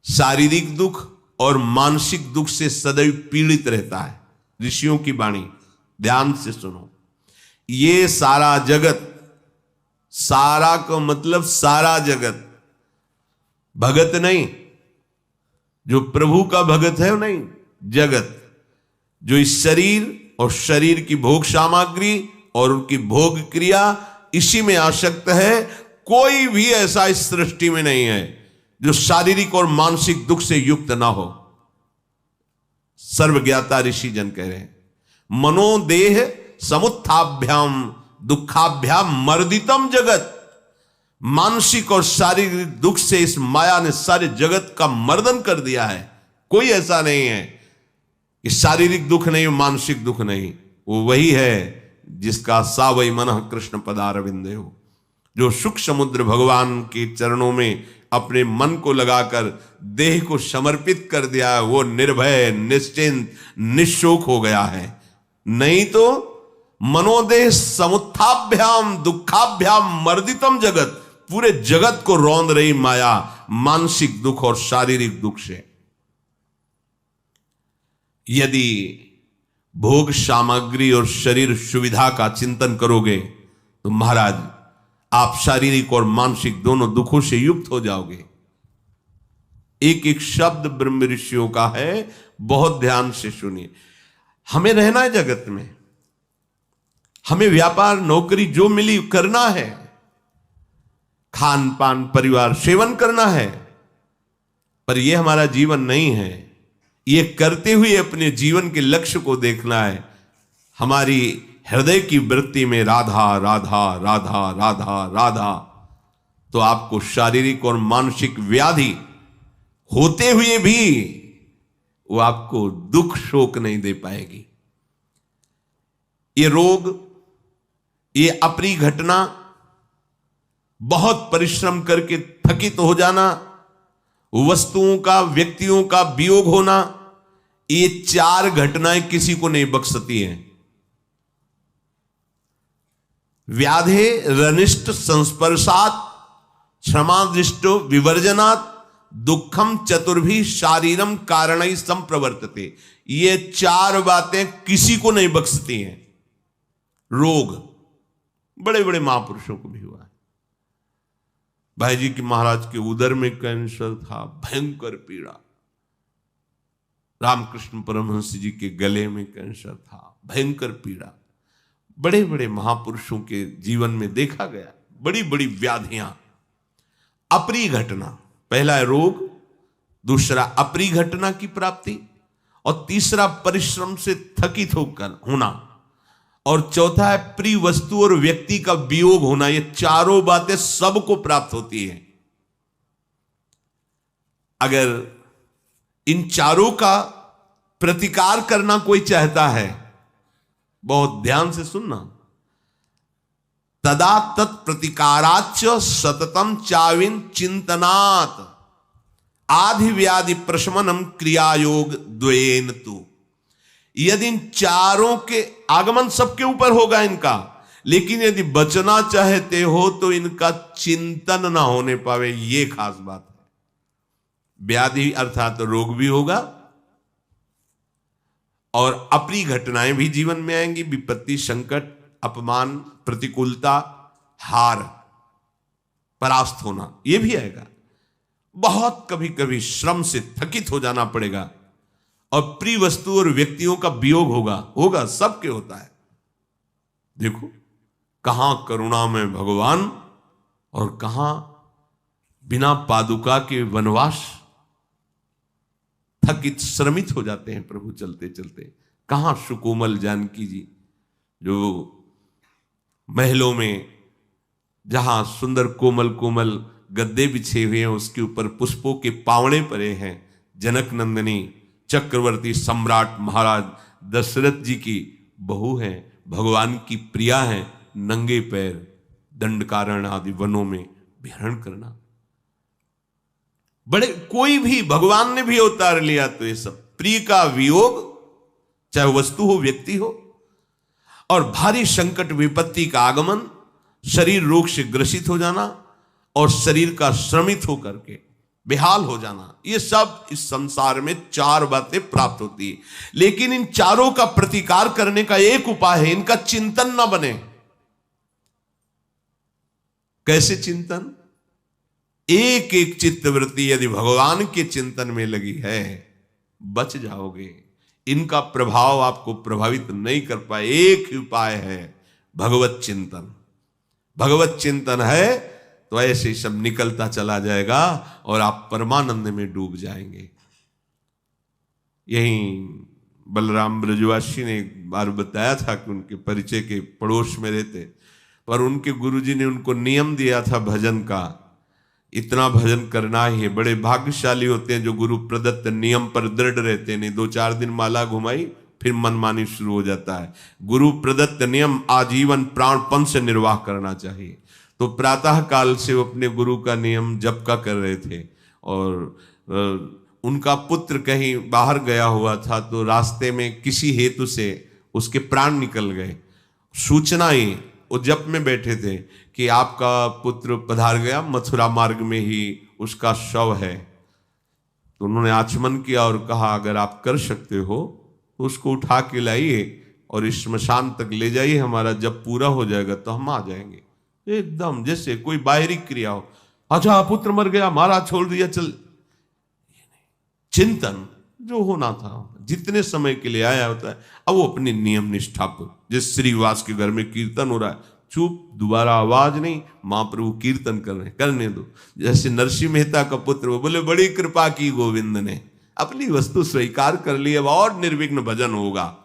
शारीरिक दुख और मानसिक दुख से सदैव पीड़ित रहता है। ऋषियों की वाणी ध्यान से सुनो। ये सारा जगत, सारा का मतलब सारा जगत, भगत नहीं, जो प्रभु का भगत है वो नहीं, जगत जो इस शरीर और शरीर की भोग सामग्री और उनकी भोग क्रिया इसी में आसक्त है। कोई भी ऐसा इस सृष्टि में नहीं है जो शारीरिक और मानसिक दुख से युक्त ना हो। सर्वज्ञाता ऋषि जन कह रहे हैं, मनोदेह समुत्थाभ्याम दुखाभ्याम मर्दितम जगत। मानसिक और शारीरिक दुख से इस माया ने सारे जगत का मर्दन कर दिया है। कोई ऐसा नहीं है कि शारीरिक दुख नहीं, मानसिक दुख नहीं। वो वही है जिसका सा वही मन कृष्ण पदारविंदे हो, जो सुख समुद्र भगवान के चरणों में अपने मन को लगाकर देह को समर्पित कर दिया है। वो निर्भय, निश्चिंत, निशोक हो गया है। नहीं तो मनोदेह समुत्थाभ्याम दुखाभ्याम मर्दितम जगत, पूरे जगत को रौंद रही माया मानसिक दुख और शारीरिक दुख से। यदि भोग सामग्री और शरीर सुविधा का चिंतन करोगे तो महाराज आप शारीरिक और मानसिक दोनों दुखों से युक्त हो जाओगे। एक एक शब्द ब्रह्म ऋषियों का है, बहुत ध्यान से सुनिए। हमें रहना है जगत में, हमें व्यापार नौकरी जो मिली करना है, खान पान परिवार सेवन करना है, पर यह हमारा जीवन नहीं है। ये करते हुए अपने जीवन के लक्ष्य को देखना है। हमारी हृदय की वृत्ति में राधा राधा राधा राधा राधा, तो आपको शारीरिक और मानसिक व्याधि होते हुए भी वो आपको दुख शोक नहीं दे पाएगी। ये रोग, ये अप्रिय घटना, बहुत परिश्रम करके थकित हो जाना, वस्तुओं का व्यक्तियों का वियोग होना, ये चार घटनाएं किसी को नहीं बख्शती हैं। व्याधे रनिष्ठ संस्पर्शात क्षमादृष्टो विवर्जनात् दुखम चतुर्भी शारीरम कारणै संप्रवर्तते। ये चार बातें किसी को नहीं बख्शती हैं। रोग बड़े बड़े महापुरुषों को भी हुआ है। भाई जी की महाराज के उदर में कैंसर था, भयंकर पीड़ा। रामकृष्ण परमहंस जी के गले में कैंसर था, भयंकर पीड़ा। बड़े बड़े महापुरुषों के जीवन में देखा गया बड़ी बड़ी व्याधियां। अप्रिय घटना, पहला है रोग, दूसरा अप्रिय घटना की प्राप्ति, और तीसरा परिश्रम से थकित होकर होना, और चौथा है प्रिय वस्तु और व्यक्ति का वियोग होना। ये चारों बातें सबको प्राप्त होती हैं। अगर इन चारों का प्रतिकार करना कोई चाहता है, बहुत ध्यान से सुनना, तदा तत्प्रतिकाराच सततम चाविन चिंतनात् आधि व्याधि प्रशमनम क्रियायोग द्वयेन तु। यदि इन चारों के आगमन सबके ऊपर होगा इनका, लेकिन यदि बचना चाहते हो तो इनका चिंतन ना होने पावे, ये खास बात है। व्याधि अर्थात रोग भी होगा और अप्रिय घटनाएं भी जीवन में आएंगी। विपत्ति, संकट, अपमान, प्रतिकूलता, हार, परास्त होना, यह भी आएगा। बहुत कभी कभी श्रम से थकित हो जाना पड़ेगा और प्रिय वस्तु और व्यक्तियों का वियोग होगा, सबके होता है। देखो कहां करुणा में भगवान और कहां बिना पादुका के वनवास, थकित श्रमित हो जाते हैं प्रभु चलते चलते। कहां सुकोमल जानकी जी जो महलों में, जहां सुंदर कोमल कोमल गद्दे बिछे हुए हैं, उसके ऊपर पुष्पों के पावड़े पड़े हैं। जनक नंदिनी चक्रवर्ती सम्राट महाराज दशरथ जी की बहू हैं, भगवान की प्रिया हैं, नंगे पैर दंडकारण्य आदि वनों में विहरण करना। बड़े कोई भी भगवान ने भी अवतार लिया तो ये सब प्रिय का वियोग, चाहे वस्तु हो व्यक्ति हो, और भारी संकट विपत्ति का आगमन, शरीर रोग से ग्रसित हो जाना और शरीर का श्रमित होकर के बेहाल हो जाना, ये सब इस संसार में चार बातें प्राप्त होती है। लेकिन इन चारों का प्रतिकार करने का एक उपाय है, इनका चिंतन ना बने। कैसे चिंतन? एक एक चित्तवृत्ति यदि भगवान के चिंतन में लगी है, बच जाओगे। इनका प्रभाव आपको प्रभावित नहीं कर पाए। एक ही उपाय है, भगवत चिंतन। भगवत चिंतन है तो ऐसे सब निकलता चला जाएगा और आप परमानंद में डूब जाएंगे। यही बलराम ब्रजवासी ने एक बार बताया था कि उनके परिचय के पड़ोस में रहते, पर उनके गुरुजी ने उनको नियम दिया था भजन का, इतना भजन करना ही है। बड़े भाग्यशाली होते हैं जो गुरु प्रदत्त नियम पर दृढ़ रहते हैं। नहीं 2-4 दिन माला घुमाई फिर मनमानी शुरू हो जाता है। गुरु प्रदत्त नियम आजीवन प्राणपण से निर्वाह करना चाहिए। तो प्रातः काल से वो अपने गुरु का नियम जप का कर रहे थे और उनका पुत्र कहीं बाहर गया हुआ था, तो रास्ते में किसी हेतु से उसके प्राण निकल गए। सूचना ही वो जप में बैठे थे कि आपका पुत्र पधार गया, मथुरा मार्ग में ही उसका शव है। तो उन्होंने आचमन किया और कहा अगर आप कर सकते हो तो उसको उठा के लाइए और इस श्मशान तक ले जाइए, हमारा जब पूरा हो जाएगा तो हम आ जाएंगे। एकदम जैसे कोई बाहरी क्रिया हो, अच्छा पुत्र मर गया, मारा, छोड़ दिया, चल। चिंतन जो होना था, जितने समय के लिए आया होता है, अब वो अपने नियम निष्ठा पर, जिस श्रीवास के घर में कीर्तन हो रहा है, चुप, दोबारा आवाज नहीं, महाप्रभु कीर्तन कर रहे, करने दो। जैसे नरसिंह मेहता का पुत्र, वो बोले बड़ी कृपा की गोविंद ने, अपनी वस्तु स्वीकार कर ली, अब और निर्विघ्न भजन होगा।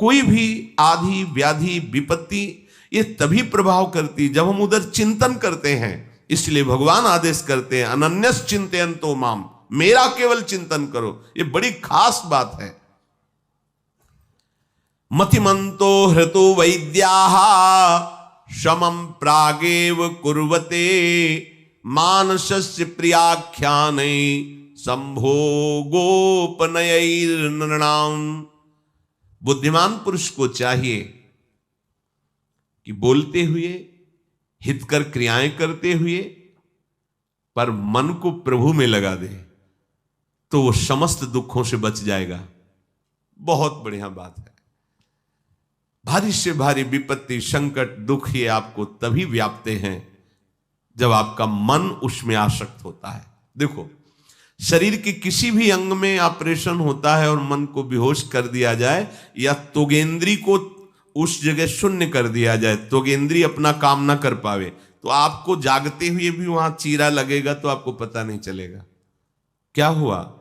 कोई भी आधि व्याधि विपत्ति ये तभी प्रभाव करती जब हम उधर चिंतन करते हैं। इसलिए भगवान आदेश करते हैं अनन्यस चिंतयन्तो माम, मेरा केवल चिंतन करो। ये बड़ी खास बात है। मतिमन्तो हृतो वैद्याः शमं प्रागेव कुर्वते मानसस्य प्रियाख्यानै संभोगोपनयैर्नृणाम्। बुद्धिमान पुरुष को चाहिए कि बोलते हुए, हितकर क्रियाएं करते हुए, पर मन को प्रभु में लगा दे तो वो समस्त दुखों से बच जाएगा। बहुत बढ़िया बात है। भारी से भारी विपत्ति, संकट, दुख ये आपको तभी व्यापते हैं जब आपका मन उसमें आसक्त होता है। देखो, शरीर के किसी भी अंग में ऑपरेशन होता है और मन को बेहोश कर दिया जाए या त्वगेंद्री को उस जगह शून्य कर दिया जाए, त्वगेंद्री अपना काम ना कर पावे, तो आपको जागते हुए भी वहां चीरा लगेगा तो आपको पता नहीं चलेगा क्या हुआ।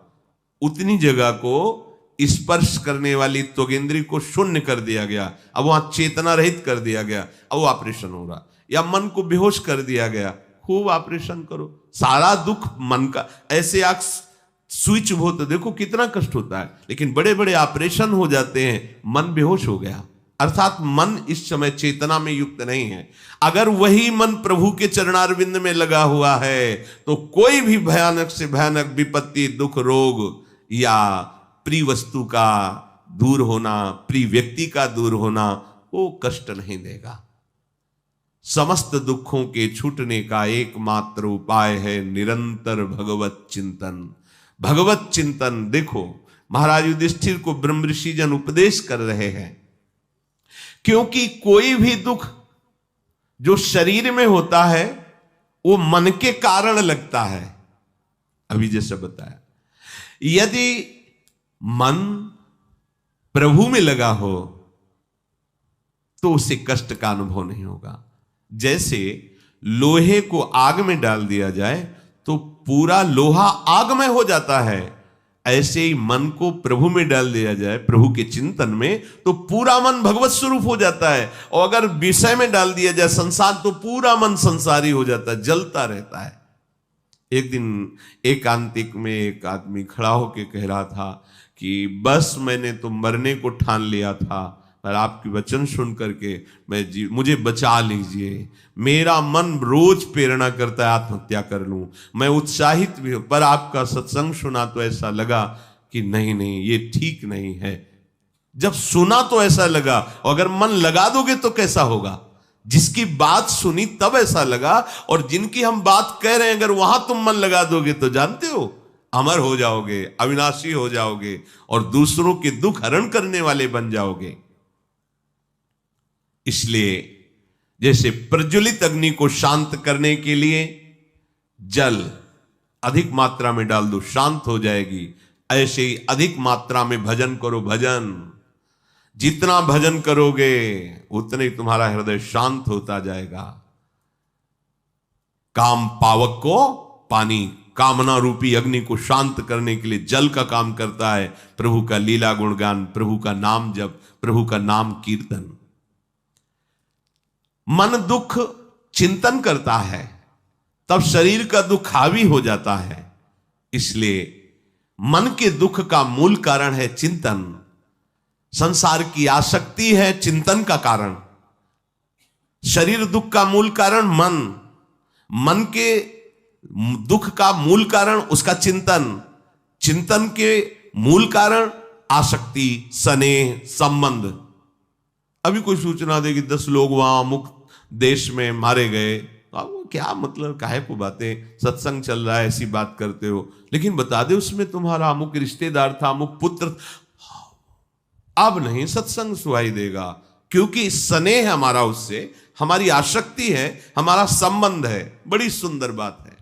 उतनी जगह को स्पर्श करने वाली त्वगेंद्री को शून्य कर दिया गया, अब वहां चेतना रहित कर दिया गया, अब वो ऑपरेशन हो रहा। या मन को बेहोश कर दिया गया, खूब ऑपरेशन करो, सारा दुख मन का। ऐसे आंख स्विच हो तो देखो कितना कष्ट होता है, लेकिन बड़े बड़े ऑपरेशन हो जाते हैं, मन बेहोश हो गया, अर्थात मन इस समय चेतना में युक्त नहीं है। अगर वही मन प्रभु के चरणारविंद में लगा हुआ है तो कोई भी भयानक से भयानक विपत्ति, दुख, रोग या प्रिय वस्तु का दूर होना, प्रिय व्यक्ति का दूर होना, वो कष्ट नहीं देगा। समस्त दुखों के छूटने का एकमात्र उपाय है निरंतर भगवत चिंतन। भगवत चिंतन, देखो महाराज युधिष्ठिर को ब्रह्म ऋषि जन उपदेश कर रहे हैं, क्योंकि कोई भी दुख जो शरीर में होता है वो मन के कारण लगता है। अभी जैसे बताया, यदि मन प्रभु में लगा हो तो उसे कष्ट का अनुभव नहीं होगा। जैसे लोहे को आग में डाल दिया जाए तो पूरा लोहा आग में हो जाता है, ऐसे ही मन को प्रभु में डाल दिया जाए, प्रभु के चिंतन में, तो पूरा मन भगवत स्वरूप हो जाता है। और अगर विषय में डाल दिया जाए संसार, तो पूरा मन संसारी हो जाता है, जलता रहता है। एक दिन एकांतिक में एक आदमी खड़ा होकर कह रहा था कि बस मैंने तो मरने को ठान लिया था, पर आपकी वचन सुन करके मुझे बचा लीजिए। मेरा मन रोज प्रेरणा करता है आत्महत्या कर लूं, मैं उत्साहित भी हूं, पर आपका सत्संग सुना तो ऐसा लगा कि नहीं नहीं ये ठीक नहीं है। जब सुना तो ऐसा लगा, और अगर मन लगा दोगे तो कैसा होगा। जिसकी बात सुनी तब ऐसा लगा, और जिनकी हम बात कह रहे हैं अगर वहां तुम मन लगा दोगे तो जानते हो अमर हो जाओगे, अविनाशी हो जाओगे और दूसरों के दुख हरण करने वाले बन जाओगे। इसलिए जैसे प्रज्वलित अग्नि को शांत करने के लिए जल अधिक मात्रा में डाल दो, शांत हो जाएगी, ऐसे ही अधिक मात्रा में भजन करो। भजन जितना भजन करोगे उतने ही तुम्हारा हृदय शांत होता जाएगा। काम पावक को पानी, कामना रूपी अग्नि को शांत करने के लिए जल का काम करता है। प्रभु का लीला गुणगान, प्रभु का नाम जप, प्रभु का नाम कीर्तन। मन दुख चिंतन करता है तब शरीर का दुख हावी हो जाता है। इसलिए मन के दुख का मूल कारण है चिंतन। संसार की आसक्ति है चिंतन का कारण। शरीर दुख का मूल कारण मन, मन के दुख का मूल कारण उसका चिंतन, चिंतन के मूल कारण आसक्ति, स्नेह, संबंध। अभी कोई सूचना दे कि 10 लोग वहां अमुक देश में मारे गए, अब क्या मतलब, काहे को बातें, सत्संग चल रहा है ऐसी बात करते हो, लेकिन बता दे उसमें तुम्हारा अमुक रिश्तेदार था, अमुक पुत्र। अब नहीं सत्संग सुहाई देगा, क्योंकि स्नेह हमारा उससे, हमारी आसक्ति है, हमारा संबंध है। बड़ी सुंदर बात है।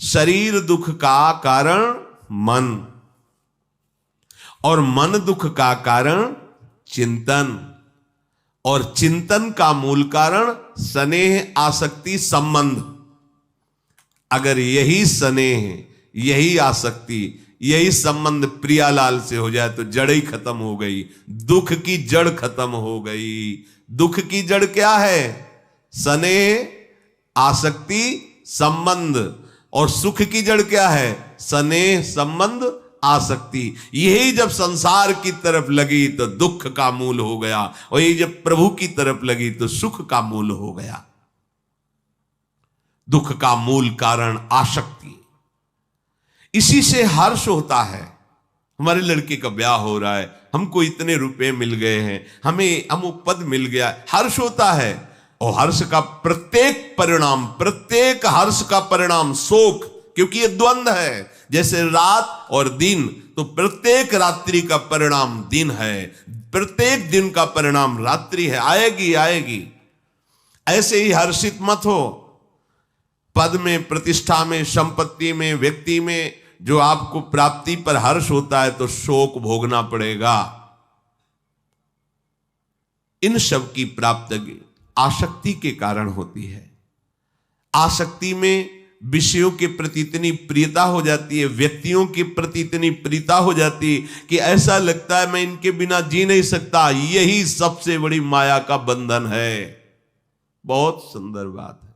शरीर दुख का कारण मन, और मन दुख का कारण चिंतन, और चिंतन का मूल कारण स्नेह, आसक्ति, संबंध। अगर यही स्नेह, यही आसक्ति, यही संबंध प्रियालाल से हो जाए तो जड़ ही खत्म हो गई, दुख की जड़ खत्म हो गई। दुख की जड़ क्या है? स्नेह, आसक्ति, संबंध। और सुख की जड़ क्या है? स्नेह, संबंध, आसक्ति। यही जब संसार की तरफ लगी तो दुख का मूल हो गया, और यही जब प्रभु की तरफ लगी तो सुख का मूल हो गया। दुख का मूल कारण आसक्ति। इसी से हर्ष होता है। हमारे लड़के का ब्याह हो रहा है, हमको इतने रुपए मिल गए हैं, हमें अमुक पद मिल गया, हर्ष होता है। और हर्ष का प्रत्येक परिणाम, प्रत्येक हर्ष का परिणाम शोक, क्योंकि ये द्वंद्व है। जैसे रात और दिन, तो प्रत्येक रात्रि का परिणाम दिन है, प्रत्येक दिन का परिणाम रात्रि है, आएगी आएगी। ऐसे ही हर्षित मत हो। पद में, प्रतिष्ठा में, संपत्ति में, व्यक्ति में जो आपको प्राप्ति पर हर्ष होता है तो शोक भोगना पड़ेगा। इन सब की प्राप्ति आसक्ति के कारण होती है। आसक्ति में विषयों के प्रति इतनी प्रियता हो जाती है, व्यक्तियों के प्रति इतनी प्रियता हो जाती है कि ऐसा लगता है मैं इनके बिना जी नहीं सकता। यही सबसे बड़ी माया का बंधन है। बहुत सुंदर बात है।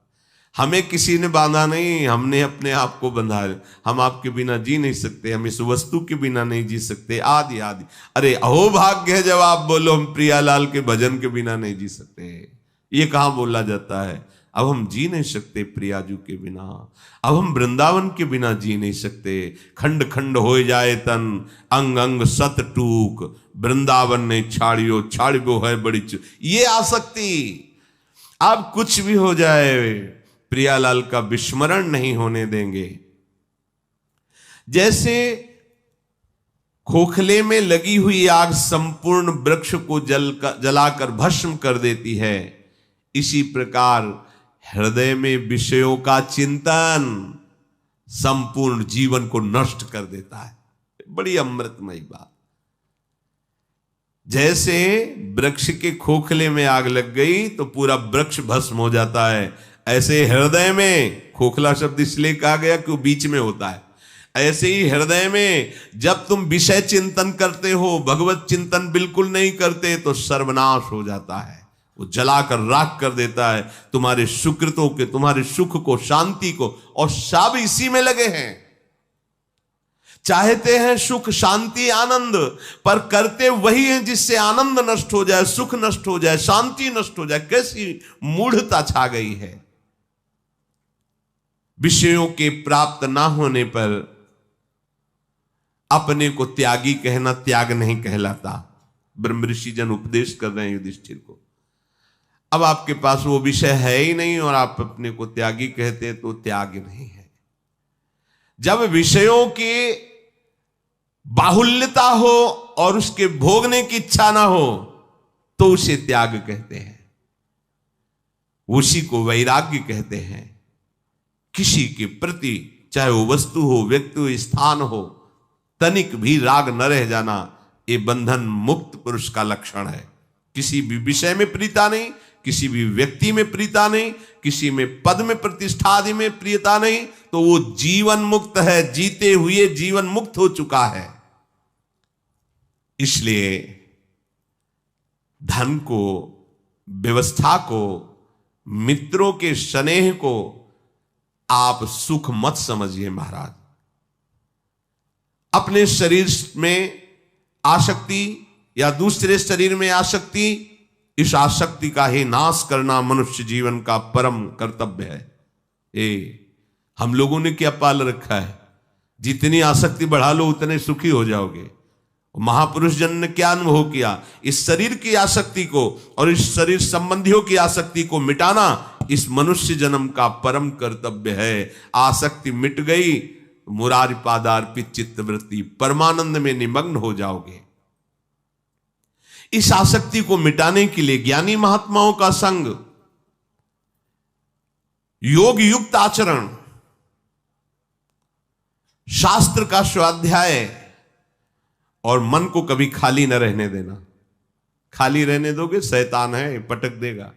हमें किसी ने बांधा नहीं, हमने अपने आप को बंधा है। हम आपके बिना जी नहीं सकते, हम इस वस्तु के बिना नहीं जी सकते, आदि आदि। अरे अहो भाग्य है जब आप बोलो हम प्रियालाल के भजन के बिना नहीं जी सकते। ये कहां बोला जाता है? अब हम जी नहीं सकते प्रियाजू के बिना, अब हम वृंदावन के बिना जी नहीं सकते। खंड खंड हो जाए तन, अंग अंग सत टूक, वृंदावन ने छाड़ियो छाड़ियो है बड़ी ये आसक्ति। अब कुछ भी हो जाए प्रियालाल का विस्मरण नहीं होने देंगे। जैसे खोखले में लगी हुई आग संपूर्ण वृक्ष को जलाकर भस्म कर देती है, इसी प्रकार हृदय में विषयों का चिंतन संपूर्ण जीवन को नष्ट कर देता है। बड़ी अमृतमयी बात। जैसे वृक्ष के खोखले में आग लग गई तो पूरा वृक्ष भस्म हो जाता है, ऐसे हृदय में, खोखला शब्द इसलिए कहा गया कि वो बीच में होता है, ऐसे ही हृदय में जब तुम विषय चिंतन करते हो, भगवत चिंतन बिल्कुल नहीं करते तो सर्वनाश हो जाता है। वो जलाकर राख कर देता है तुम्हारे सुकृतों के, तुम्हारे सुख को, शांति को। और सब इसी में लगे हैं, चाहते हैं सुख, शांति, आनंद, पर करते वही है जिससे आनंद नष्ट हो जाए, सुख नष्ट हो जाए, शांति नष्ट हो जाए। कैसी मूढ़ता छा गई है। विषयों के प्राप्त ना होने पर अपने को त्यागी कहना त्याग नहीं कहलाता। ब्रह्म ऋषि जन उपदेश कर रहे हैं युधिष्ठिर को। अब आपके पास वो विषय है ही नहीं और आप अपने को त्यागी कहते तो त्याग नहीं है। जब विषयों की बाहुल्यता हो और उसके भोगने की इच्छा ना हो तो उसे त्याग कहते हैं, उसी को वैराग्य कहते हैं। किसी के प्रति चाहे वो वस्तु हो, व्यक्ति हो, स्थान हो, तनिक भी राग न रह जाना, ये बंधन मुक्त पुरुष का लक्षण है। किसी भी विषय में प्रीता नहीं, किसी भी व्यक्ति में प्रीता नहीं, किसी में पद में प्रतिष्ठा आदि में प्रियता नहीं, तो वो जीवन मुक्त है, जीते हुए जीवन मुक्त हो चुका है। इसलिए धन को, व्यवस्था को, मित्रों के स्नेह को आप सुख मत समझिए महाराज। अपने शरीर में आसक्ति या दूसरे शरीर में आसक्ति, इस आसक्ति का ही नाश करना मनुष्य जीवन का परम कर्तव्य है। हम लोगों ने क्या पाल रखा है, जितनी आसक्ति बढ़ा लो उतने सुखी हो जाओगे। महापुरुष जन ने क्या अनुभव किया, इस शरीर की आसक्ति को और इस शरीर संबंधियों की आसक्ति को मिटाना इस मनुष्य जन्म का परम कर्तव्य है। आसक्ति मिट गई, मुरारी पादार्पित चित्तवृत्ति, परमानंद में निमग्न हो जाओगे। इस आसक्ति को मिटाने के लिए ज्ञानी महात्माओं का संग, योग युक्त आचरण, शास्त्र का स्वाध्याय और मन को कभी खाली न रहने देना। खाली रहने दोगे शैतान है, पटक देगा।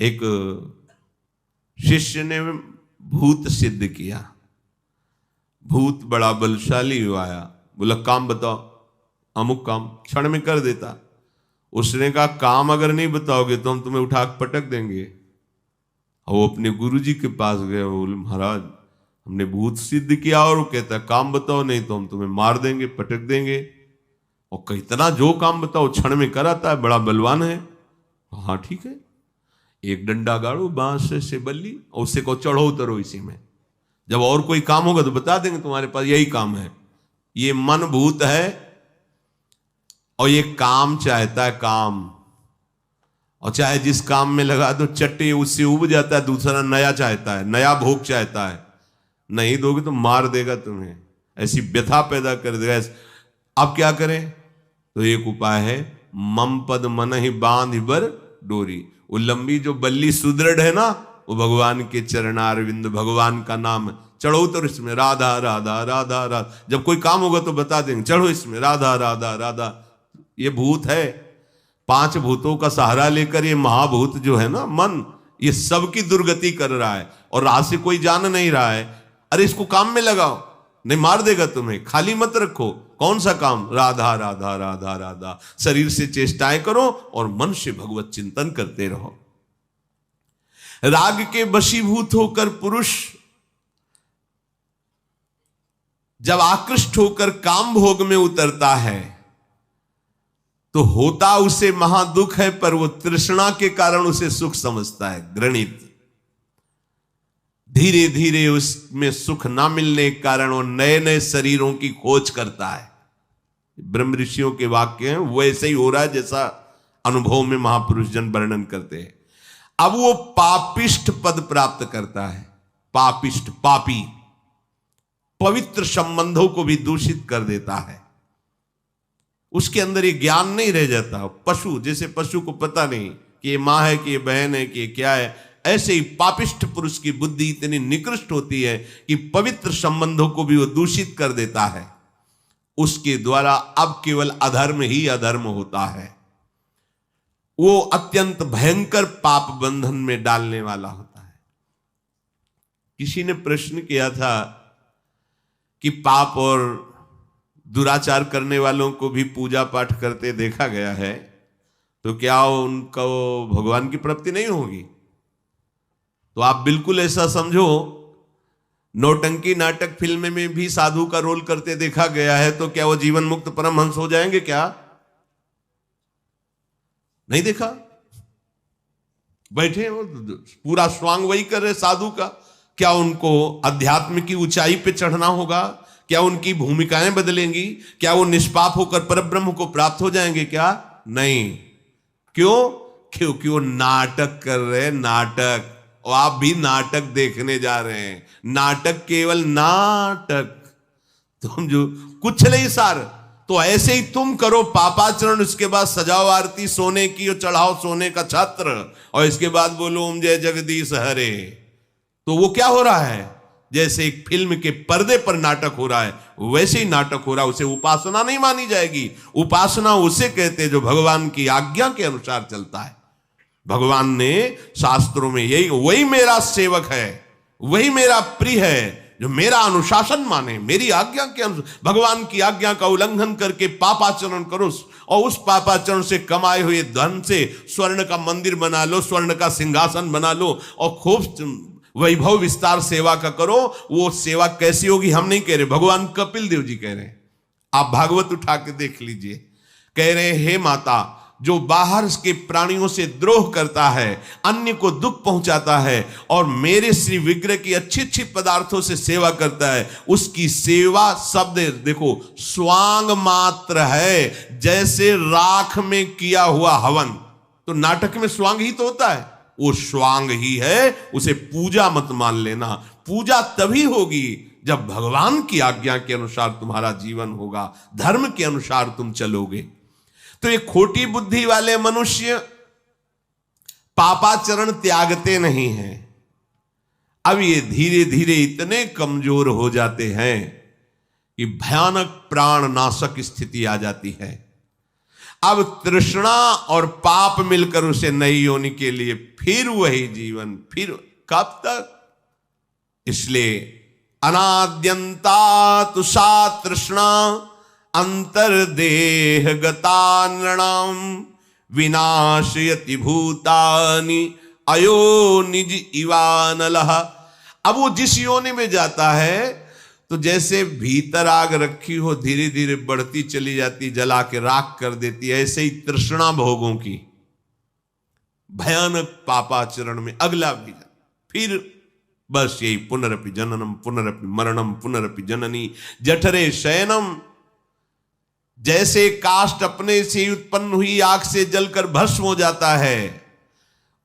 एक शिष्य ने भूत सिद्ध किया, भूत बड़ा बलशाली हुआ आया, बोला काम बताओ, अमुक काम क्षण में कर देता। उसने कहा काम अगर नहीं बताओगे तो हम तुम्हें उठा पटक देंगे। और वो अपने गुरुजी के पास गए, बोले महाराज हमने भूत सिद्ध किया, और वो कहता है काम बताओ नहीं तो हम तुम्हें मार देंगे, पटक देंगे। और कितना जो काम बताओ क्षण में कराता है, बड़ा बलवान है। हाँ ठीक है, एक डंडा गाड़ो बांस से बल्ली और उससे को चढ़ो उतरो इसी में, जब और कोई काम होगा तो बता देंगे तुम्हारे पास यही काम है। ये मन भूत है और ये काम चाहता है काम, और चाहे जिस काम में लगा दो चट्टे उससे उब जाता है, दूसरा नया चाहता है, नया भोग चाहता है। नहीं दोगे तो मार देगा तुम्हें, ऐसी व्यथा पैदा कर देगा। अब क्या करें, तो एक उपाय है, मम पद मन ही बांध बर डोरी। वो लंबी जो बल्ली सुदृढ़ है ना, वो भगवान के चरणारविंद, भगवान का नाम, चढ़ो तो इसमें राधा राधा राधा राधा। जब कोई काम होगा तो बता देंगे, चढ़ो इसमें राधा राधा राधा। ये भूत है, 5 भूतों का सहारा लेकर ये महाभूत जो है ना मन, ये सबकी दुर्गति कर रहा है और राह से कोई जान नहीं रहा है। अरे इसको काम में लगाओ, नहीं मार देगा तुम्हें। खाली मत रखो। कौन सा काम, राधा राधा राधा राधा। शरीर से चेष्टाएं करो और मन से भगवत चिंतन करते रहो। राग के वशीभूत होकर पुरुष जब आकृष्ट होकर काम भोग में उतरता है तो होता उसे महादुख है, पर वो तृष्णा के कारण उसे सुख समझता है, घृणित। धीरे धीरे उसमें सुख ना मिलने के कारण वो नए नए शरीरों की खोज करता है। ब्रह्म ऋषियों के वाक्य हैं, वैसे ही हो रहा है जैसा अनुभव में महापुरुष जन वर्णन करते हैं। अब वो पापिष्ठ पद प्राप्त करता है। पापिष्ठ, पापी, पवित्र संबंधों को भी दूषित कर देता है। उसके अंदर ये ज्ञान नहीं रह जाता। पशु, जैसे पशु को पता नहीं कि ये मां है कि ये बहन है कि ये क्या है, ऐसे ही पापिष्ठ पुरुष की बुद्धि इतनी निकृष्ट होती है कि पवित्र संबंधों को भी वो दूषित कर देता है। उसके द्वारा अब केवल अधर्म ही अधर्म होता है। वो अत्यंत भयंकर पाप बंधन में डालने वाला होता है। किसी ने प्रश्न किया था कि पाप और दुराचार करने वालों को भी पूजा पाठ करते देखा गया है, तो क्या उनको भगवान की प्राप्ति नहीं होगी? तो आप बिल्कुल ऐसा समझो, नौटंकी नाटक फिल्म में भी साधु का रोल करते देखा गया है, तो क्या वो जीवन मुक्त परमहंस हो जाएंगे? क्या नहीं देखा? बैठे हो, पूरा स्वांग वही कर रहे साधु का। क्या उनको अध्यात्म की ऊंचाई पे चढ़ना होगा? क्या उनकी भूमिकाएं बदलेंगी? क्या वो निष्पाप होकर परब्रह्म को प्राप्त हो जाएंगे? क्या नहीं। क्यों? क्योंकि वो नाटक कर रहे हैं, नाटक। और आप भी नाटक देखने जा रहे हैं। नाटक केवल नाटक, तुम जो कुछ नहीं सार। तो ऐसे ही तुम करो पापाचरण, उसके बाद सजाओ आरती सोने की और चढ़ाओ सोने का छत्र, और इसके बाद बोलो ओम जय जगदीश हरे। तो वो क्या हो रहा है? जैसे एक फिल्म के पर्दे पर नाटक हो रहा है, वैसे ही नाटक हो रहा है। उसे उपासना नहीं मानी जाएगी। उपासना उसे कहते हैं जो भगवान की आज्ञा के अनुसार चलता है। भगवान ने शास्त्रों में यही, वही मेरा सेवक है, वही मेरा प्रिय है, जो मेरा अनुशासन माने, मेरी आज्ञा के अनुसार। भगवान की आज्ञा का उल्लंघन करके पापाचरण करो, और उस पापाचरण से कमाए हुए धन से स्वर्ण का मंदिर बना लो, स्वर्ण का सिंहासन बना लो, और खूब वैभव विस्तार सेवा का करो। वो सेवा कैसी होगी हम नहीं कह रहे, भगवान कपिल देव जी कह रहे हैं। आप भागवत उठा के देख लीजिए। कह रहे हैं, हे माता, जो बाहर के प्राणियों से द्रोह करता है, अन्य को दुख पहुंचाता है, और मेरे श्री विग्रह की अच्छी अच्छी पदार्थों से सेवा करता है, उसकी सेवा शब्द देखो स्वांग मात्र है, जैसे राख में किया हुआ हवन। तो नाटक में स्वांग ही तो होता है, वो स्वांग ही है। उसे पूजा मत मान लेना। पूजा तभी होगी जब भगवान की आज्ञा के अनुसार तुम्हारा जीवन होगा, धर्म के अनुसार तुम चलोगे। तो ये खोटी बुद्धि वाले मनुष्य पापाचरण त्यागते नहीं हैं। अब ये धीरे धीरे इतने कमजोर हो जाते हैं कि भयानक प्राण नाशक स्थिति आ जाती है। अब तृष्णा और पाप मिलकर उसे नई योनि के लिए फिर वही जीवन, फिर कब तक? इसलिए अनाद्यंता तुषा तृष्णा अंतर्देह गता नृणाम विनाशयति भूतानि अयो निज इवानलः। अब वो जिस योनि में जाता है, तो जैसे भीतर आग रखी हो धीरे धीरे बढ़ती चली जाती, जला के राख कर देती है, ऐसे ही तृष्णा भोगों की भयानक पापाचरण में अगला भी फिर बस यही पुनरपि जननम पुनरपि मरणम पुनरपि जननी जठरे शयनम। जैसे काष्ठ अपने से उत्पन्न हुई आग से जलकर भस्म हो जाता है,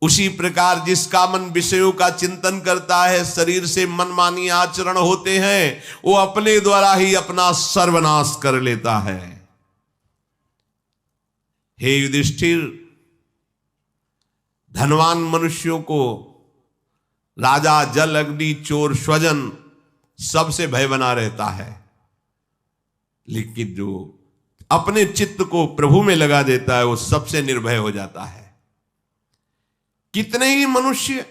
उसी प्रकार जिसका मन विषयों का चिंतन करता है, शरीर से मनमानी आचरण होते हैं, वो अपने द्वारा ही अपना सर्वनाश कर लेता है। हे युधिष्ठिर, धनवान मनुष्यों को राजा, जल, अग्नि, चोर, स्वजन सबसे भय बना रहता है, लेकिन जो अपने चित्त को प्रभु में लगा देता है वो सबसे निर्भय हो जाता है। कितने ही मनुष्य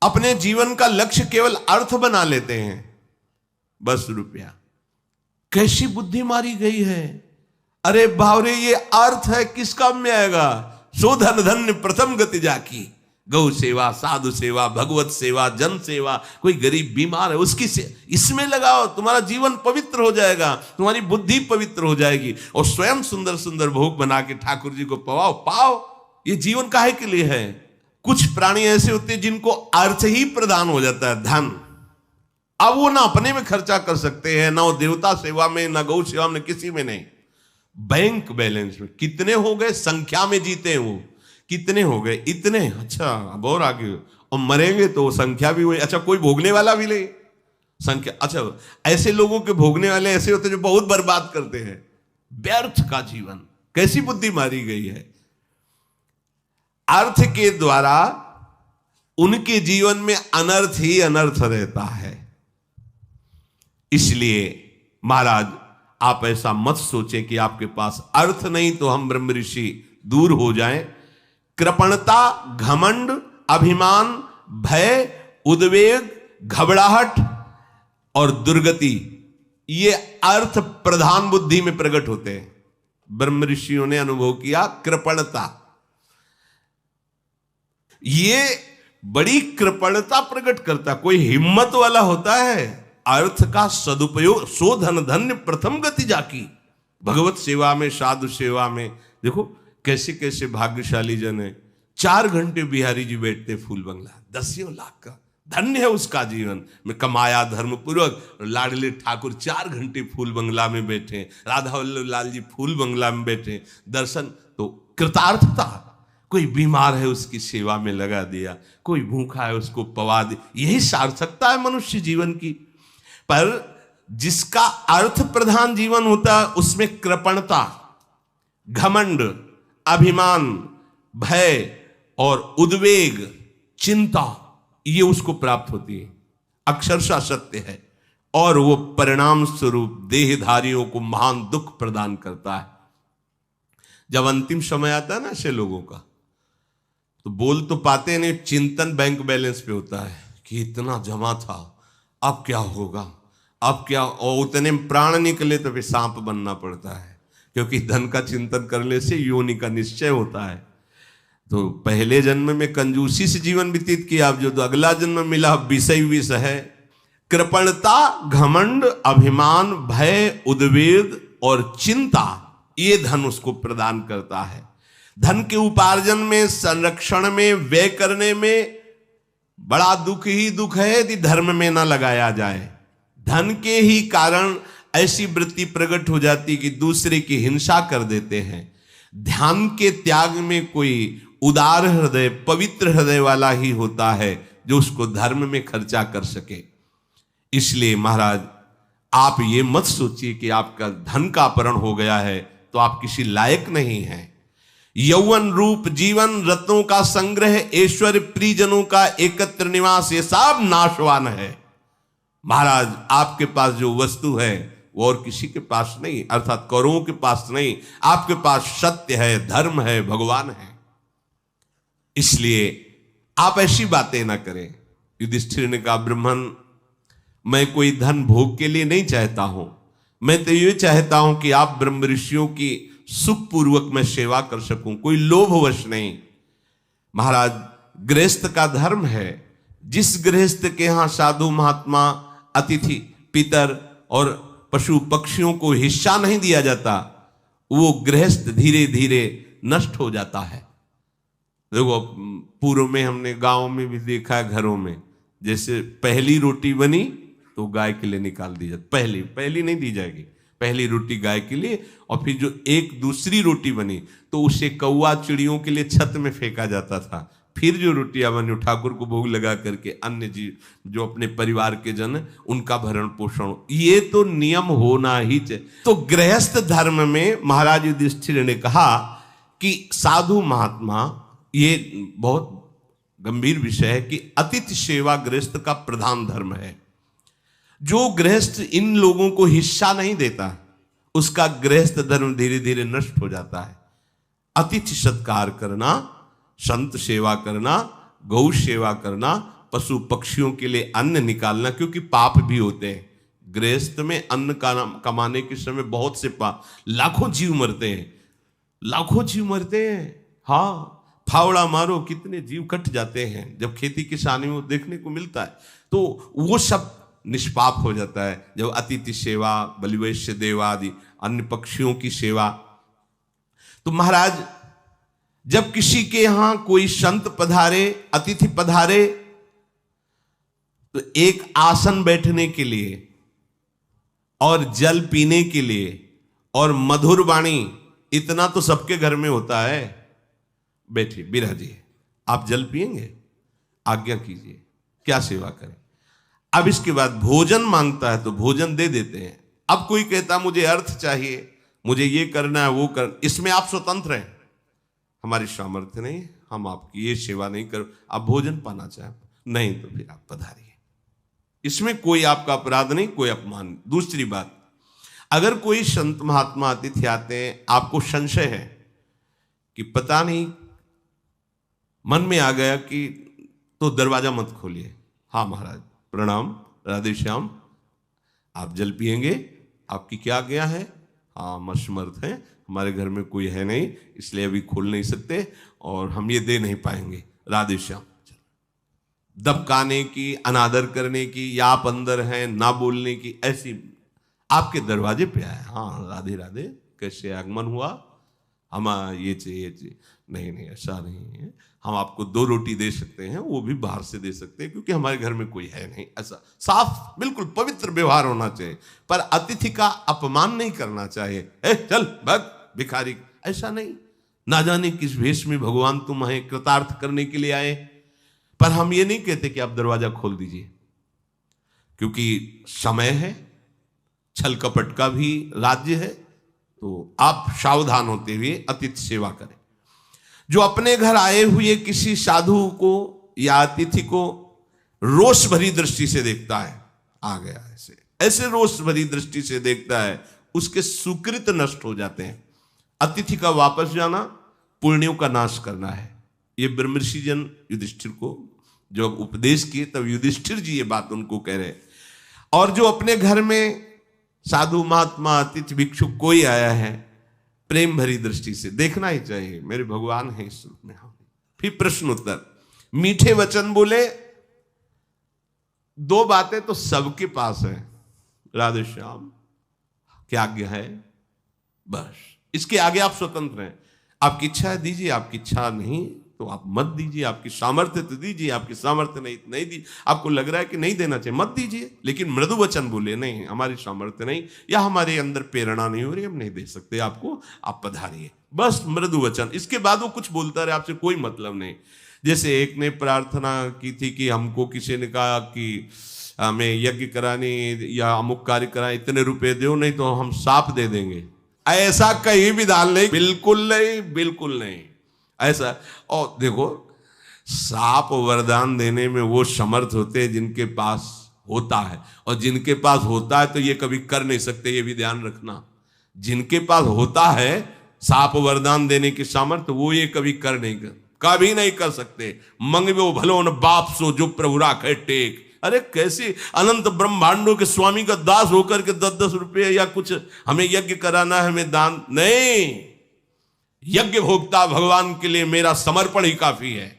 अपने जीवन का लक्ष्य केवल अर्थ बना लेते हैं, बस रुपया। कैसी बुद्धि मारी गई है। अरे बावरे, ये अर्थ है, किस काम में आएगा? सो धन धन्य प्रथम गति जाकी। गौ सेवा, साधु सेवा, भगवत सेवा, जन सेवा। कोई गरीब बीमार है उसकी इसमें लगाओ, तुम्हारा जीवन पवित्र हो जाएगा, तुम्हारी बुद्धि पवित्र हो जाएगी, और स्वयं सुंदर सुंदर भोग बना के ठाकुर जी को पाओ। ये जीवन काहे के लिए है? कुछ प्राणी ऐसे होते हैं जिनको अर्थ ही प्रदान हो जाता है, धन। अब वो ना अपने में खर्चा कर सकते हैं, ना वो देवता सेवा में, ना गौ सेवा में, किसी में नहीं। बैंक बैलेंस में कितने हो गए, संख्या में जीते हैं वो, कितने हो गए, इतने, अच्छा अब और आगे, और मरेंगे तो संख्या भी हुई। अच्छा, कोई भोगने वाला भी नहीं, संख्या। अच्छा, ऐसे लोगों के भोगने वाले ऐसे होते हैं जो बहुत बर्बाद करते हैं, व्यर्थ का जीवन। कैसी बुद्धि मारी गई है। अर्थ के द्वारा उनके जीवन में अनर्थ ही अनर्थ रहता है। इसलिए महाराज, आप ऐसा मत सोचें कि आपके पास अर्थ नहीं तो हम ब्रह्म ऋषि दूर हो जाएं। कृपणता, घमंड, अभिमान, भय, उद्वेग, घबराहट और दुर्गति, ये अर्थ प्रधान बुद्धि में प्रकट होते हैं। ब्रह्म ऋषियों ने अनुभव किया कृपणता, ये बड़ी कृपणता प्रकट करता। कोई हिम्मत वाला होता है, अर्थ का सदुपयोग। सो धन धन्य प्रथम गति जाकी। भगवत सेवा में, साधु सेवा में देखो कैसे कैसे भाग्यशाली जन है। 4 घंटे बिहारी जी बैठते फूल बंगला, 10 लाख का, धन्य है उसका जीवन में, कमाया धर्म पूर्वक। लाडले ठाकुर 4 घंटे फूल बंगला में बैठे, राधा वल्लभ लाल जी फूल बंगला में बैठे, दर्शन। तो कृतार्थता, कोई बीमार है उसकी सेवा में लगा दिया, कोई भूखा है उसको पवा दिया। यही सार्थकता है मनुष्य जीवन की। पर जिसका अर्थ प्रधान जीवन होता है उसमें कृपणता, घमंड, अभिमान, भय और उद्वेग, चिंता, ये उसको प्राप्त होती है। अक्षरशः सत्य है। और वो परिणाम स्वरूप देहधारियों को महान दुख प्रदान करता है। जब अंतिम समय आता है ना ऐसे लोगों का, तो बोल तो पाते नहीं, चिंतन बैंक बैलेंस पे होता है कि इतना जमा था, अब क्या होगा, अब क्या। और उतने में प्राण निकले तो फिर सांप बनना पड़ता है, क्योंकि धन का चिंतन करने से योनि का निश्चय होता है। तो पहले जन्म में कंजूसी से जीवन व्यतीत किया, अब जो अगला जन्म मिला विषय विष है। कृपणता, घमंड, अभिमान, भय, उद्वेग और चिंता, ये धन उसको प्रदान करता है। धन के उपार्जन में, संरक्षण में, व्यय करने में बड़ा दुख ही दुख है यदि धर्म में ना लगाया जाए। धन के ही कारण ऐसी वृत्ति प्रकट हो जाती कि दूसरे की हिंसा कर देते हैं। ध्यान के त्याग में कोई उदार हृदय, पवित्र हृदय वाला ही होता है जो उसको धर्म में खर्चा कर सके। इसलिए महाराज, आप ये मत सोचिए कि आपका धन का अपहरण हो गया है तो आप किसी लायक नहीं हैं। यौवन रूप जीवन, रत्नों का संग्रह, ऐश्वर्य, प्रियजनों का एकत्र निवास, ये सब नाशवान है। महाराज, आपके पास जो वस्तु है वो और किसी के पास नहीं, अर्थात कौरवों के पास नहीं। आपके पास सत्य है, धर्म है, भगवान है। इसलिए आप ऐसी बातें ना करें। युधिष्ठिर ने कहा, ब्राह्मण, मैं कोई धन भोग के लिए नहीं चाहता हूं, मैं तो ये चाहता हूं कि आप ब्रह्म ऋषियों की सुखपूर्वक मैं सेवा कर सकूं, कोई लोभवश नहीं। महाराज, गृहस्थ का धर्म है, जिस गृहस्थ के यहां साधु महात्मा, अतिथि, पितर और पशु पक्षियों को हिस्सा नहीं दिया जाता, वो गृहस्थ धीरे धीरे नष्ट हो जाता है। देखो, पूर्व में हमने गांव में भी देखा है, घरों में जैसे पहली रोटी बनी तो गाय के लिए निकाल दी जाती, पहली नहीं दी जाएगी, पहली रोटी गाय के लिए। और फिर जो एक दूसरी रोटी बनी तो उसे कौवा चिड़ियों के लिए छत में फेंका जाता था। फिर जो रोटियां बनी ठाकुर को भोग लगा करके अन्य जीव जो अपने परिवार के जन, उनका भरण पोषण, ये तो नियम होना ही चाहिए। तो गृहस्थ धर्म में महाराज युधिष्ठिर ने कहा कि साधु महात्मा, ये बहुत गंभीर विषय है कि अतिथि सेवा गृहस्थ का प्रधान धर्म है। जो गृहस्थ इन लोगों को हिस्सा नहीं देता, उसका गृहस्थ धर्म धीरे धीरे नष्ट हो जाता है। अतिथि सत्कार करना, संत सेवा करना, गौ सेवा करना, पशु पक्षियों के लिए अन्न निकालना, क्योंकि पाप भी होते हैं। गृहस्थ में अन्न कमाने के समय बहुत से पाप, लाखों जीव मरते हैं, लाखों जीव मरते हैं। हाँ, फावड़ा मारो कितने जीव कट जाते हैं जब खेती किसानी में देखने को मिलता है। तो वो सब निष्पाप हो जाता है जब अतिथि सेवा, बलिवैश्य देवादि अन्य पक्षियों की सेवा। तो महाराज, जब किसी के यहां कोई संत पधारे, अतिथि पधारे, तो एक आसन बैठने के लिए और जल पीने के लिए और मधुर वाणी, इतना तो सबके घर में होता है। बैठिए बिराजिए, आप जल पिएंगे, आज्ञा कीजिए, क्या सेवा करें। अब इसके बाद भोजन मांगता है तो भोजन दे देते हैं। अब कोई कहता मुझे अर्थ चाहिए, मुझे ये करना है, वो कर, इसमें आप स्वतंत्र हैं, हमारी सामर्थ्य नहीं, हम आपकी ये सेवा नहीं कर। आप भोजन पाना चाहें, नहीं तो फिर आप पधारिए, इसमें कोई आपका अपराध नहीं, कोई अपमान। दूसरी बात, अगर कोई संत महात्मा अतिथि आते हैं, आपको संशय है कि पता नहीं, मन में आ गया कि, तो दरवाजा मत खोलिए। हाँ महाराज प्रणाम, राधे श्याम, आप जल पिएंगे, आपकी क्या आज्ञा है। हाँ, हम असमर्थ हैं, हमारे घर में कोई है नहीं, इसलिए अभी खोल नहीं सकते और हम ये दे नहीं पाएंगे, राधे श्याम। दबकाने की, अनादर करने की, या आप अंदर हैं ना बोलने की, ऐसी आपके दरवाजे पे आए, हाँ राधे राधे, कैसे आगमन हुआ, हम ये चाहिए, नहीं ऐसा नहीं है, हम आपको 2 रोटी दे सकते हैं, वो भी बाहर से दे सकते हैं क्योंकि हमारे घर में कोई है नहीं। ऐसा साफ बिल्कुल पवित्र व्यवहार होना चाहिए, पर अतिथि का अपमान नहीं करना चाहिए। चल भग भिखारी, ऐसा नहीं। ना जाने किस भेष में भगवान तुम्हें कृतार्थ करने के लिए आए। पर हम ये नहीं कहते कि आप दरवाजा खोल दीजिए, क्योंकि समय है, छल कपट का भी राज्य है, तो आप सावधान होते हुए अतिथि सेवा करें। जो अपने घर आए हुए किसी साधु को या अतिथि को रोष भरी दृष्टि से देखता है, आ गया ऐसे ऐसे रोष भरी दृष्टि से देखता है, उसके सुकृत नष्ट हो जाते हैं। अतिथि का वापस जाना पुण्यों का नाश करना है। ये ब्रह्मर्षि जन युधिष्ठिर को जब उपदेश किए तब युधिष्ठिर जी ये बात उनको कह रहे। और जो अपने घर में साधु महात्मा अतिथि भिक्षुक कोई आया है, प्रेम भरी दृष्टि से देखना ही चाहिए, मेरे भगवान हैं इस रूप में। फिर प्रश्न उत्तर, मीठे वचन बोले। दो बातें तो सबके पास है, राधे श्याम क्या आज्ञा है, बस इसके आगे आप स्वतंत्र हैं। आपकी इच्छा है दीजिए, आपकी इच्छा नहीं तो आप मत दीजिए। आपकी सामर्थ्य तो दीजिए, आपकी सामर्थ्य नहीं दी, आपको लग रहा है कि नहीं देना चाहिए, मत दीजिए। लेकिन मृदु वचन बोले, नहीं हमारी सामर्थ्य नहीं, या हमारे अंदर प्रेरणा नहीं हो रही, हम नहीं दे सकते आपको, आप पधारिए, बस मृदु वचन। इसके बाद वो कुछ बोलता रहे, आपसे कोई मतलब नहीं। जैसे एक ने प्रार्थना की थी कि हमको किसी ने कहा कि हमें यज्ञ कराने या अमुक कार्य कराए, इतने रुपए दो नहीं तो हम सांप दे देंगे। ऐसा कहीं भी दान नहीं, बिल्कुल नहीं, बिल्कुल नहीं ऐसा। और देखो, सांप वरदान देने में वो समर्थ होते हैं जिनके पास होता है, और जिनके पास होता है तो ये कभी कर नहीं सकते, ये भी ध्यान रखना। जिनके पास होता है सांप वरदान देने की सामर्थ्य, वो ये कभी कभी नहीं कर सकते। मंगवे भलो न बाप सो जो प्रभु राखे टेक। अरे कैसे अनंत ब्रह्मांडों के स्वामी का दास होकर के 10-10 रुपये या कुछ हमें यज्ञ कराना है, हमें दान नहीं। यज्ञ भोक्ता भगवान के लिए मेरा समर्पण ही काफी है।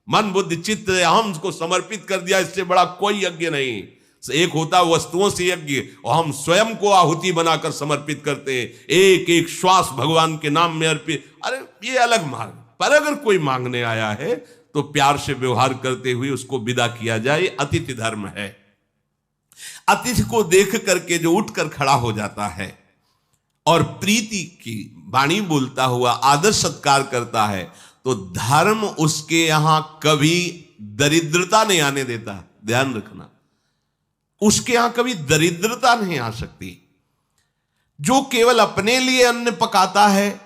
मन बुद्धि चित्त हम को समर्पित कर दिया, इससे बड़ा कोई यज्ञ नहीं। एक होता है वस्तुओं से यज्ञ, और हम स्वयं को आहुति बनाकर समर्पित करते हैं, एक एक श्वास भगवान के नाम में अर्पित। अरे ये अलग मार्ग। पर अगर कोई मांगने आया है तो प्यार से व्यवहार करते हुए उसको विदा किया जाए, अतिथि धर्म है। अतिथि को देख करके जो उठकर खड़ा हो जाता है और प्रीति की वाणी बोलता हुआ आदर सत्कार करता है, तो धर्म उसके यहां कभी दरिद्रता नहीं आने देता। ध्यान रखना, उसके यहां कभी दरिद्रता नहीं आ सकती। जो केवल अपने लिए अन्न पकाता है,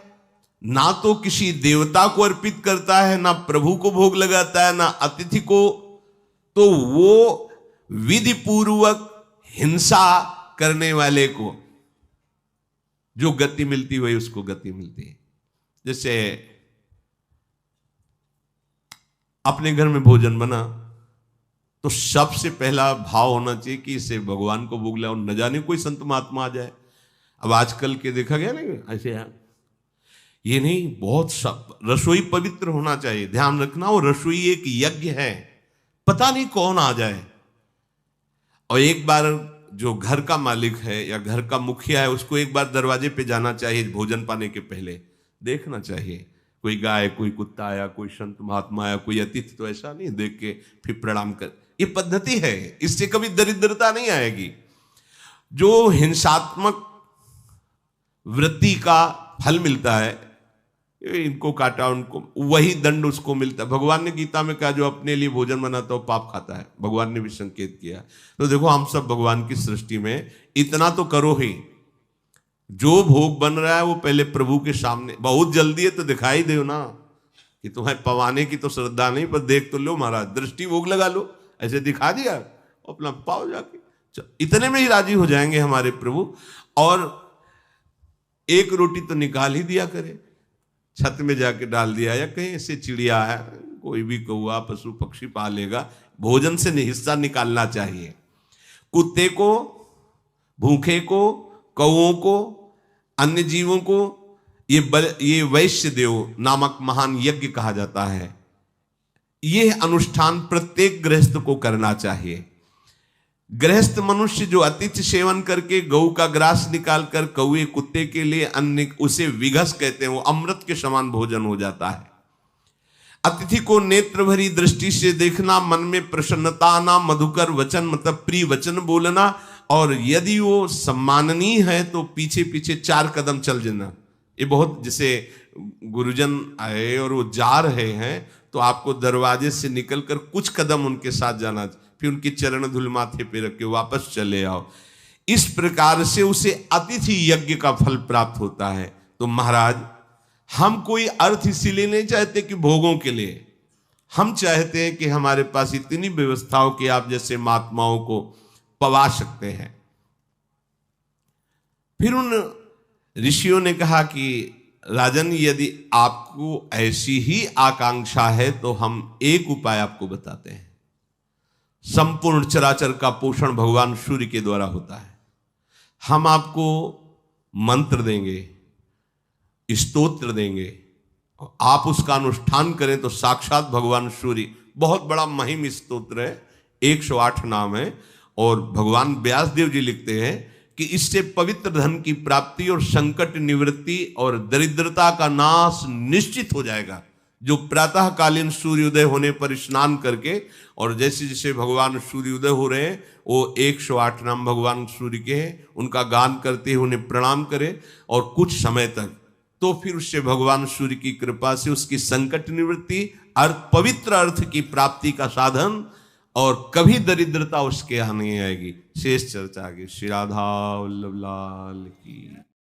ना तो किसी देवता को अर्पित करता है, ना प्रभु को भोग लगाता है, ना अतिथि को, तो वो विधि पूर्वक हिंसा करने वाले को जो गति मिलती हुई उसको गति मिलती है। जैसे अपने घर में भोजन बना तो सबसे पहला भाव होना चाहिए कि इसे भगवान को भोग लगाओ, न जाने कोई संत महात्मा आ जाए। अब आजकल के देखा गया ना ऐसे है, ये नहीं, बहुत सब रसोई पवित्र होना चाहिए। ध्यान रखना, वो रसोई एक यज्ञ है, पता नहीं कौन आ जाए। और एक बार जो घर का मालिक है या घर का मुखिया है, उसको एक बार दरवाजे पे जाना चाहिए भोजन पाने के पहले, देखना चाहिए कोई गाय, कोई कुत्ता आया, कोई संत महात्मा आया, कोई अतिथि, तो ऐसा नहीं देख के फिर प्रणाम कर। ये पद्धति है, इससे कभी दरिद्रता नहीं आएगी। जो हिंसात्मक वृत्ति का फल मिलता है, इनको काटा उनको, वही दंड उसको मिलता है। भगवान ने गीता में कहा जो अपने लिए भोजन बनाता है वो पाप खाता है, भगवान ने भी संकेत किया। तो देखो, हम सब भगवान की सृष्टि में इतना तो करो ही, जो भोग बन रहा है वो पहले प्रभु के सामने, बहुत जल्दी है तो दिखाई दो ना कि तुम्हें पवाने की तो श्रद्धा नहीं, पर देख तो लो महाराज, दृष्टि भोग लगा लो, ऐसे दिखा दिया अपना पाओ जाके, इतने में ही राजी हो जाएंगे हमारे प्रभु। और एक रोटी तो निकाल ही दिया करे, छत में जाके डाल दिया, या कहीं ऐसे चिड़िया है, कोई भी कौवा पशु पक्षी पालेगा, भोजन से हिस्सा निकालना चाहिए। कुत्ते को, भूखे को, कौओं को, अन्य जीवों को ये वैश्य देव नामक महान यज्ञ कहा जाता है। यह अनुष्ठान प्रत्येक गृहस्थ को करना चाहिए। गृहस्थ मनुष्य जो अतिथि सेवन करके गऊ का ग्रास निकालकर कौए कुत्ते के लिए अन्न, उसे विघस कहते हैं, वो अमृत के समान भोजन हो जाता है। अतिथि को नेत्र भरी दृष्टि से देखना, मन में प्रसन्नता आना, मधुकर वचन मतलब प्रिय वचन बोलना, और यदि वो सम्माननीय है तो पीछे पीछे 4 कदम चल जाना, ये बहुत, जैसे गुरुजन आए और वो जा रहे हैं तो आपको दरवाजे से निकलकर कुछ कदम उनके साथ जाना, फिर उनके चरण धूल माथे पे रख के वापस चले आओ। इस प्रकार से उसे अतिथि यज्ञ का फल प्राप्त होता है। तो महाराज, हम कोई अर्थ इसीलिए नहीं चाहते कि भोगों के लिए, हम चाहते हैं कि हमारे पास इतनी व्यवस्थाओं की आप जैसे महात्माओं को पवा सकते हैं। फिर उन ऋषियों ने कहा कि राजन, यदि आपको ऐसी ही आकांक्षा है तो हम एक उपाय आपको बताते हैं। संपूर्ण चराचर का पोषण भगवान सूर्य के द्वारा होता है। हम आपको मंत्र देंगे, स्तोत्र देंगे, आप उसका अनुष्ठान करें तो साक्षात भगवान सूर्य, बहुत बड़ा महिम स्तोत्र है, 108 नाम है। और भगवान व्यासदेव जी लिखते हैं कि इससे पवित्र धन की प्राप्ति और संकट निवृत्ति और दरिद्रता का नाश निश्चित हो जाएगा। जो प्रातःकालीन सूर्योदय होने पर स्नान करके और जैसे जैसे भगवान सूर्योदय हो रहे हैं, वो 108 नाम भगवान सूर्य के हैं, उनका गान करते हुए उन्हें प्रणाम करें और कुछ समय तक, तो फिर उससे भगवान सूर्य की कृपा से उसकी संकट निवृत्ति, पवित्र अर्थ की प्राप्ति का साधन, और कभी दरिद्रता उसके यहाँ नहीं आएगी। शेष चर्चा आगे। श्री राधा वल्लभ लाल की।